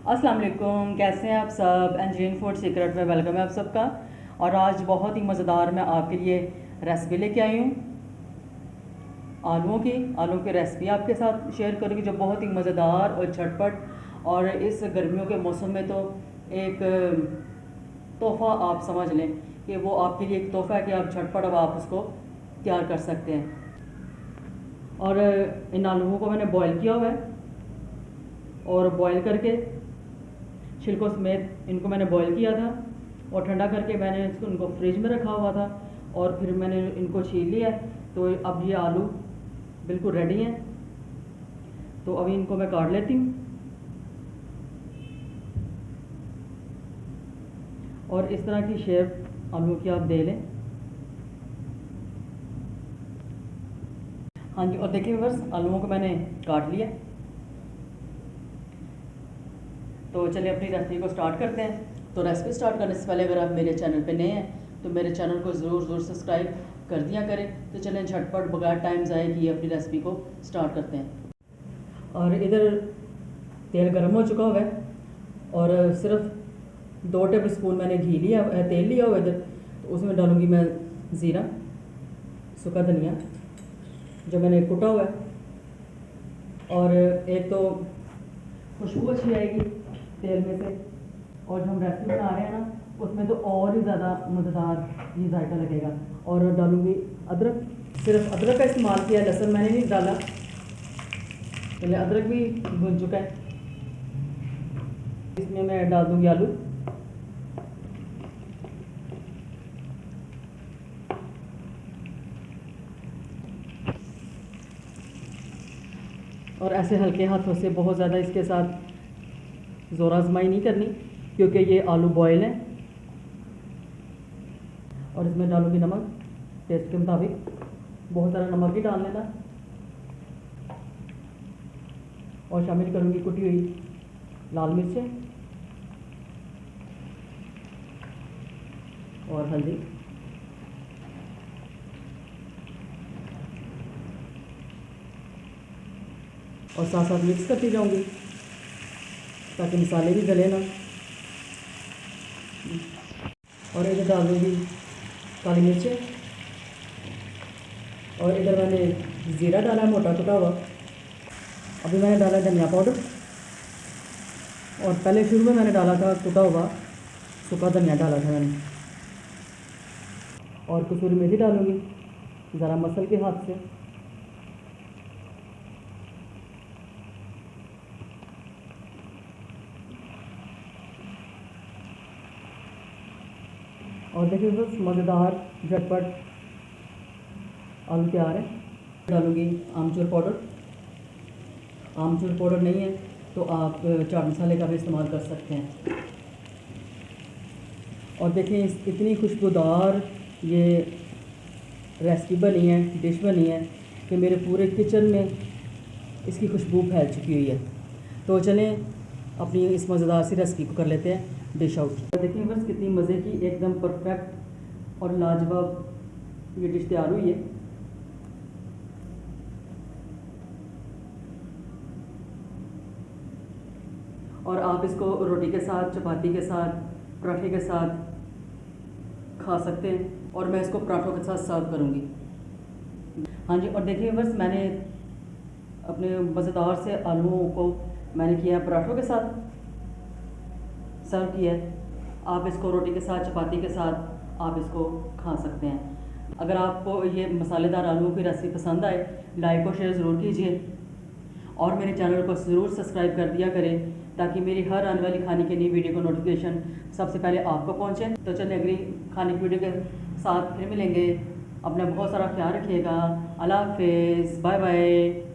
अस्सलाम वालेकुम, कैसे हैं आप सब। एंजलिन फूड सीक्रेट में वेलकम है आप सबका। और आज बहुत ही मज़ेदार मैं आपके लिए रेसिपी लेके आई हूँ। आलूओं की रेसिपी आपके साथ शेयर करूँगी जो बहुत ही मज़ेदार और झटपट, और इस गर्मियों के मौसम में तो एक तोहफ़ा आप समझ लें कि वो आपके लिए एक तोहफ़ा है कि आप झटपट अब आप उसको तैयार कर सकते हैं। और इन आलूओं को मैंने बॉईल किया हुआ है, और बॉईल करके छिलकों समेत इनको मैंने बॉईल किया था और ठंडा करके मैंने इनको फ्रिज में रखा हुआ था, और फिर मैंने इनको छील लिया है। तो अब ये आलू बिल्कुल रेडी हैं। तो अभी इनको मैं काट लेती हूँ, और इस तरह की शेप आलू की आप दे लें। हाँ जी, और देखिए बस आलूओं को मैंने काट लिया। तो चलिए अपनी रेसिपी को स्टार्ट करते हैं। तो रेसिपी स्टार्ट करने से पहले अगर आप मेरे चैनल पे नए हैं तो मेरे चैनल को ज़रूर सब्सक्राइब कर दिया करें। तो चलें झटपट बगैर टाइम ज़ाया किए अपनी रेसिपी को स्टार्ट करते हैं। और इधर तेल गर्म हो चुका हुआ है, और सिर्फ 2 टेबल स्पून मैंने घी लिया तेल लिया हुआ इधर। तो उसमें डालूँगी मैं ज़ीरा, सूखा धनिया जो मैंने कुटा हुआ है, और एक तो खुशबू अच्छी आएगी तेल में से, और जो हम रेसिपी बना रहे हैं ना उसमें तो और ही ज़्यादा मज़ेदार ये जायका लगेगा। और डालूँगी अदरक, सिर्फ अदरक का इस्तेमाल किया, लहसुन मैंने नहीं डाला। पहले अदरक भी भुन चुका है। इसमें मैं डाल दूँगी आलू, और ऐसे हल्के हाथों से, बहुत ज़्यादा इसके साथ ज़ोर आजमाई नहीं करनी क्योंकि ये आलू बॉयल हैं। और इसमें डालूँगी नमक टेस्ट के मुताबिक, बहुत सारा नमक भी डाल लेना। और शामिल करूँगी कुटी हुई लाल मिर्चें और हल्दी। और साथ साथ मिक्स करती जाऊँगी ताकि मसाले भी गले ना। और इधर डाल दूँगी काली मिर्चें, और इधर मैंने ज़ीरा डाला मोटा कुटा हुआ। अभी मैंने डाला धनिया पाउडर, और पहले शुरू में मैंने डाला था कुटा हुआ सूखा धनिया डाला था मैंने। और कसूरी मेथी डालूँगी ज़रा मसल के हाथ से। और देखिए बस मज़ेदार झटपट आलू तैयार है। डालूँगी आमचूर पाउडर। आमचूर पाउडर नहीं है तो आप चाट मसाले का भी इस्तेमाल कर सकते हैं। और देखिए इतनी खुशबूदार ये रेसिपी बनी है, डिश बनी है कि मेरे पूरे किचन में इसकी खुशबू फैल चुकी हुई है। तो चलें अपनी इस मज़ेदार सी रेसिपी को कर लेते हैं डिश आउट। देखिए बस कितनी मज़े की एकदम परफेक्ट और लाजवाब ये डिश तैयार हुई है। और आप इसको रोटी के साथ, चपाती के साथ, पराठे के साथ खा सकते हैं, और मैं इसको पराठों के साथ सर्व करूँगी। हाँ जी, और देखिए बस मैंने अपने मज़ेदार से आलूओं को मैंने किया है पराठों के साथ सर्व किया है। आप इसको रोटी के साथ, चपाती के साथ आप इसको खा सकते हैं। अगर आपको ये मसालेदार आलूओं की रेसिपी पसंद आए, लाइक और शेयर ज़रूर कीजिए, और मेरे चैनल को ज़रूर सब्सक्राइब कर दिया करें ताकि मेरी हर आने वाली खाने की नई वीडियो को नोटिफिकेशन सबसे पहले आपको पहुंचे। तो चलिए अगली खाने की वीडियो के साथ फिर मिलेंगे। अपना बहुत सारा ख्याल रखिएगा। अल्लाह हाफिज़, बाय बाय।